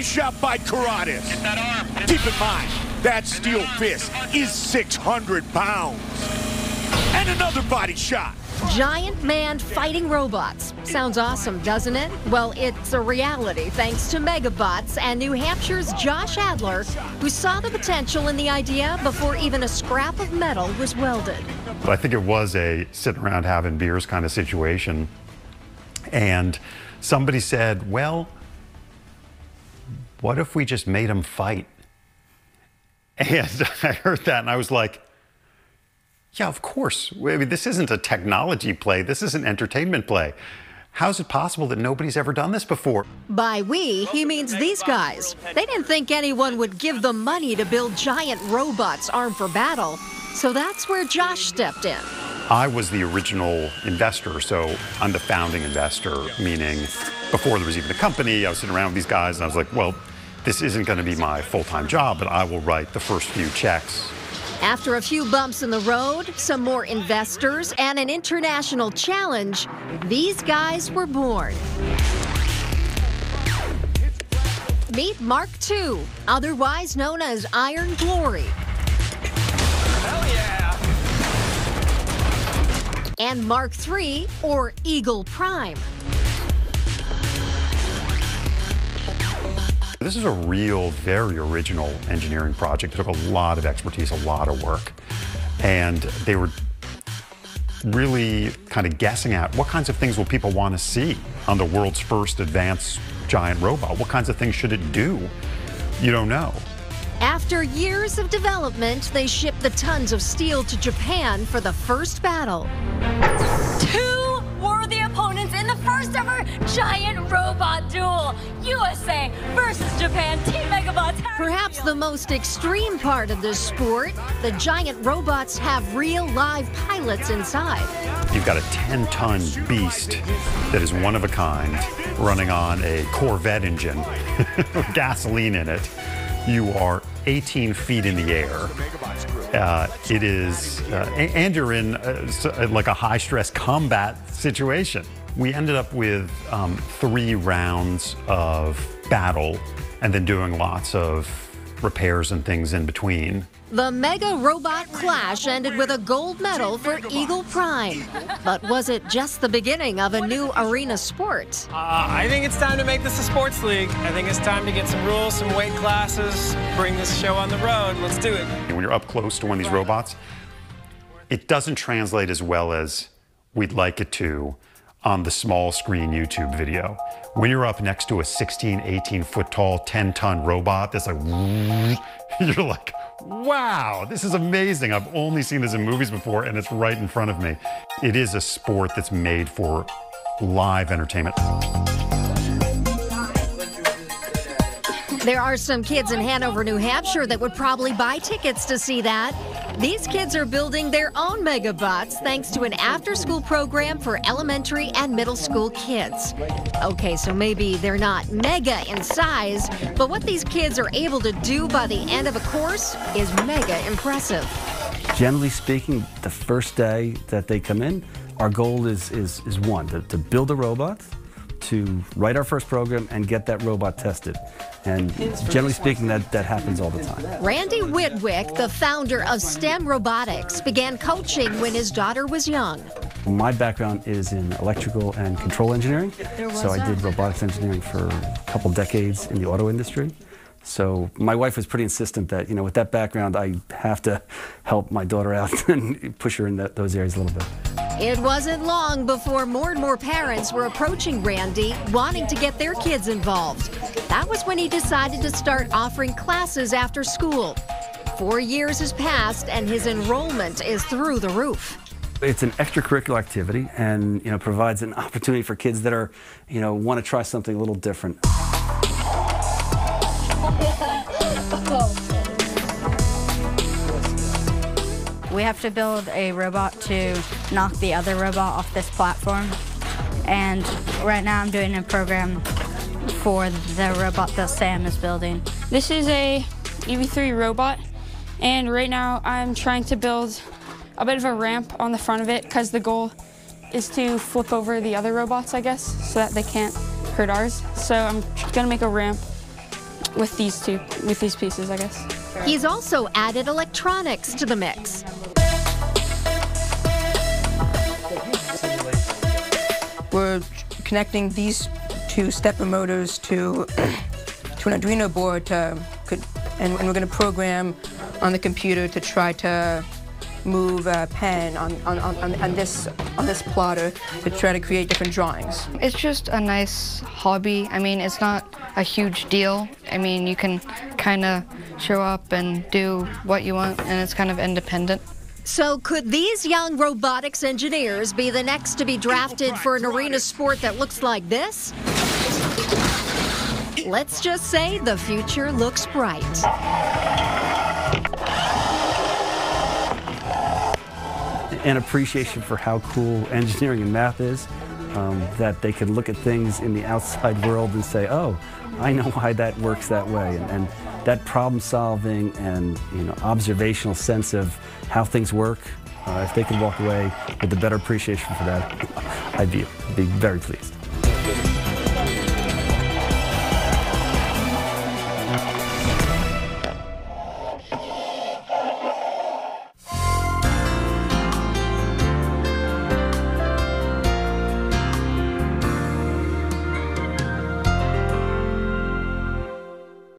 shot by Karatis. Get that arm. Keep in mind, that steel fist is 600 pounds. And another body shot. Giant manned fighting robots. Sounds awesome, doesn't it? Well, it's a reality thanks to Megabots and New Hampshire's Josh Adler, who saw the potential in the idea before even a scrap of metal was welded. But I think it was a sitting around having beers kind of situation. And somebody said, well, what if we just made them fight? And I heard that and I was like, yeah, of course. I mean, this isn't a technology play. This is an entertainment play. How is it possible that nobody's ever done this before? By we, he means these guys. They didn't think anyone would give them money to build giant robots armed for battle. So that's where Josh stepped in. I was the original investor, so I'm the founding investor, meaning before there was even a company, I was sitting around with these guys and I was like, well, this isn't going to be my full-time job, but I will write the first few checks. After a few bumps in the road, some more investors, and an international challenge, these guys were born. Meet Mark II, otherwise known as Iron Glory. Hell yeah. And Mark III, or Eagle Prime. This is a real, very original engineering project. It took a lot of expertise, a lot of work. And they were really kind of guessing at what kinds of things will people want to see on the world's first advanced giant robot? What kinds of things should it do? You don't know. After years of development, they shipped the tons of steel to Japan for the first battle. Two worthy opponents in the first ever giant robot duel. USA versus Japan. Team Megabots. Perhaps the most extreme part of this sport, the giant robots have real live pilots inside. You've got a 10-ton beast that is one of a kind, running on a Corvette engine with gasoline in it. You are 18 feet in the air. It is, and you're in like a high-stress combat situation. We ended up with 3 rounds of battle and then doing lots of repairs and things in between. The Mega Robot Clash ended with a gold medal for Eagle Prime. But was it just the beginning of a new arena sport? I think it's time to make this a sports league. I think it's time to get some rules, some weight classes, bring this show on the road. Let's do it. When you're up close to one of these robots, it doesn't translate as well as we'd like it to on the small screen YouTube video. When you're up next to a 16, 18-foot tall, 10-ton robot that's like, you're like, wow, this is amazing. I've only seen this in movies before and it's right in front of me. It is a sport that's made for live entertainment. There are some kids in Hanover, New Hampshire that would probably buy tickets to see that. These kids are building their own Megabots thanks to an after-school program for elementary and middle school kids. Okay, so maybe they're not mega in size, but what these kids are able to do by the end of a course is mega impressive. Generally speaking, the first day that they come in, our goal is one, to build a robot, to write our first program and get that robot tested. And generally speaking, that happens all the time. Randy Whitwick, the founder of STEM Robotics, began coaching when his daughter was young. My background is in electrical and control engineering. So I did robotics engineering for a couple decades in the auto industry. So my wife was pretty insistent that, you know, with that background, I have to help my daughter out and push her in those areas a little bit. It wasn't long before more and more parents were approaching Randy, wanting to get their kids involved. That was when he decided to start offering classes after school. 4 years has passed, and his enrollment is through the roof. It's an extracurricular activity, and provides an opportunity for kids that are, want to try something a little different. We have to build a robot to knock the other robot off this platform. And right now I'm doing a program for the robot that Sam is building. This is a EV3 robot, and right now I'm trying to build a bit of a ramp on the front of it because the goal is to flip over the other robots, I guess, so that they can't hurt ours. So I'm gonna make a ramp with these pieces, I guess. He's also added electronics to the mix. We're connecting these two stepper motors to an Arduino board and we're going to program on the computer to try to move a pen on this plotter to try to create different drawings. It's just a nice hobby. I mean, it's not a huge deal. I mean, you can kind of show up and do what you want, and it's kind of independent. So could these young robotics engineers be the next to be drafted for an arena sport that looks like this? Let's just say the future looks bright. An appreciation for how cool engineering and math is, that they can look at things in the outside world and say, oh, I know why that works that way. And that problem solving and observational sense of how things work, if they could walk away with a better appreciation for that, I'd be very pleased.